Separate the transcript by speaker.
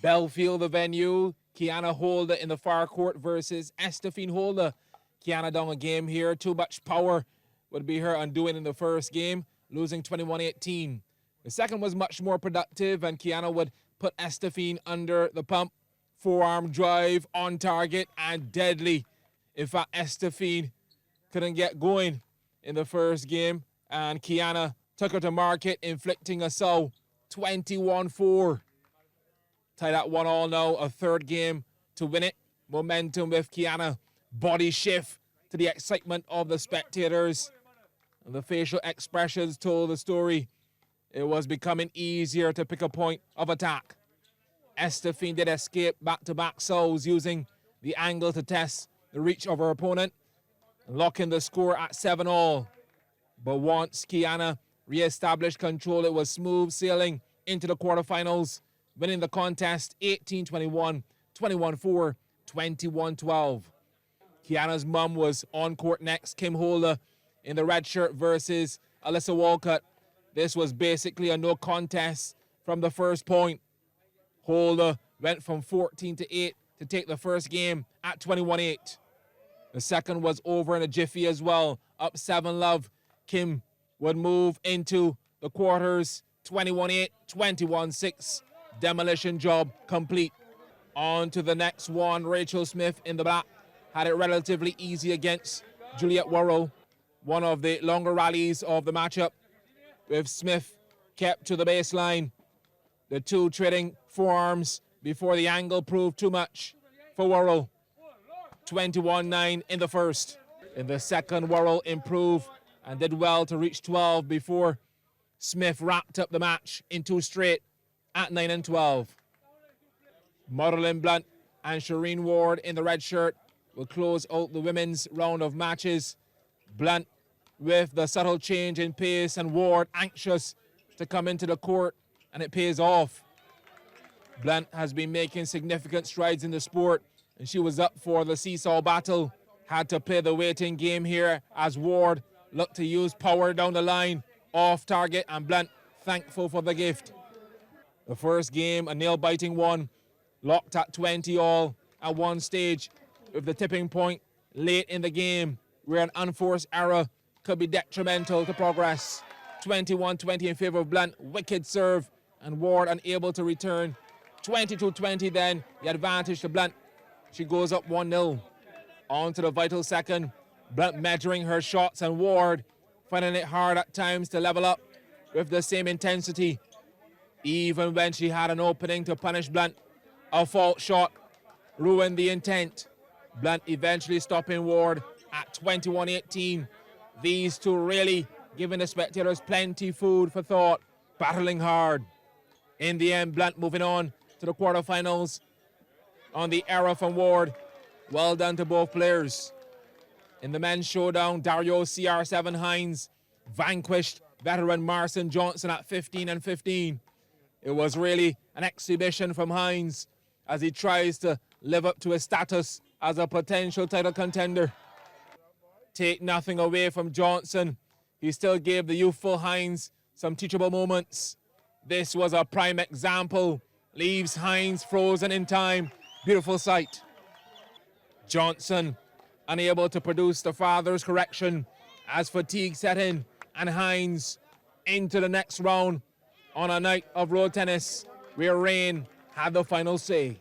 Speaker 1: Belfield, the venue. Kiana Holder in the far court versus Estefine Holder. Kiana down a game here. Too much power would be her undoing in the first game, losing 21-18. The second was much more productive, and Kiana would put Estefine under the pump. Forearm drive on target and deadly. In fact, Estefine couldn't get going in the first game, and Kiana took her to market, inflicting a sow. 21-4. Tied at 1-1 now, a third game to win it. Momentum with Kiana. Body shift to the excitement of the spectators. And the facial expressions told the story. It was becoming easier to pick a point of attack. Estefine did escape back-to-back sows using the angle to test the reach of her opponent, locking the score at 7-all. But once Kiana re-established control, it was smooth sailing into the quarterfinals, winning the contest 18-21, 21-4, 21-12. Kiana's mum was on court next, Kim Holder, in the red shirt versus Alyssa Walcott. This was basically a no contest from the first point. Holder went from 14-8 to take the first game at 21-8. The second was over in a jiffy as well, up 7-love. Kim would move into the quarters, 21-8, 21-6. Demolition job complete. On to the next one. Rachel Smith in the black had it relatively easy against Juliet Worrell. One of the longer rallies of the matchup, with Smith kept to the baseline. The two trading forearms before the angle proved too much for Worrell. 21-9 in the first. In the second, Worrell improved and did well to reach 12 before Smith wrapped up the match in two straight at 9-12. Madeline Blunt and Shireen Ward in the red shirt will close out the women's round of matches. Blunt with the subtle change in pace, and Ward anxious to come into the court, and it pays off. Blunt has been making significant strides in the sport, and she was up for the seesaw battle. Had to play the waiting game here as Ward looked to use power down the line, off target, and Blunt thankful for the gift. The first game, a nail-biting one, locked at 20-all at one stage, with the tipping point late in the game, where an unforced error could be detrimental to progress. 21-20 in favor of Blunt, wicked serve, and Ward unable to return. 22-20 then, the advantage to Blunt. She goes up 1-0. On to the vital second, Blunt measuring her shots, and Ward finding it hard at times to level up with the same intensity. Even when she had an opening to punish Blunt, a fault shot ruined the intent. Blunt eventually stopping Ward at 21-18. These two really giving the spectators plenty food for thought, battling hard. In the end, Blunt moving on to the quarterfinals on the error from Ward. Well done to both players. In the men's showdown, Dario CR7 Hines vanquished veteran Marcin Johnson at 15-15. It was really an exhibition from Hines as he tries to live up to his status as a potential title contender. Take nothing away from Johnson, he still gave the youthful Hines some teachable moments. This was a prime example. Leaves Hines frozen in time. Beautiful sight. Johnson unable to produce the father's correction as fatigue set in, and Hines into the next round on a night of road tennis where rain had the final say.